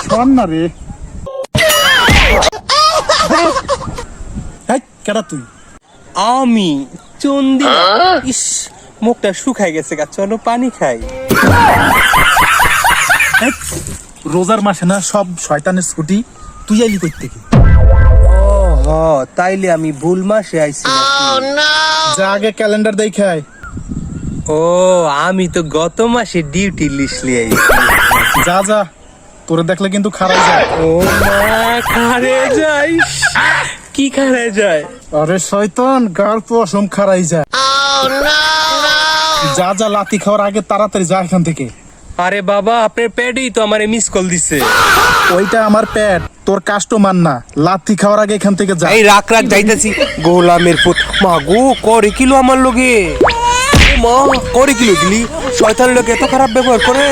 শোন না রে, কেডা তুই? আমি চন্দি। ইস, মুখটা শুকাই গেছে গা, চলো পানি খাই। রোজার মাসে না সব শয়তানের স্কুটি, তুই আইলি কই থেকে? ও তাইলে আমি ভুল মাসে আইছি নাকি? যা আগে ক্যালেন্ডার দেখাই। ও আমি তো গত মাসে ডিউটি লিস্ট লিয়ে আইছি। যা যা, তোরে দেখলে কিন্তু খারাই যায়। ও মা, খারে যাই। কি খারে যায়? আরে শয়তান, গার পশম খারাই যায়। যা যা, লাতি খাওয়ার আগে তাড়াতাড়ি যা এখান থেকে। আরে বাবা, আপনার প্যাডেই তো আমারে মিস কল দিছে। ওইটা আমার প্যাড, তোর কাস্টমার না। লাথি খাওয়ার আগে এখান থেকে যা। এই রাখ যাইতাছি। গোলামের পুত, মা গো, করে কিলো আমার লগে। মা, করে কিলো দিলি? শয়তানের লোক এত খারাপ ব্যবহার করে?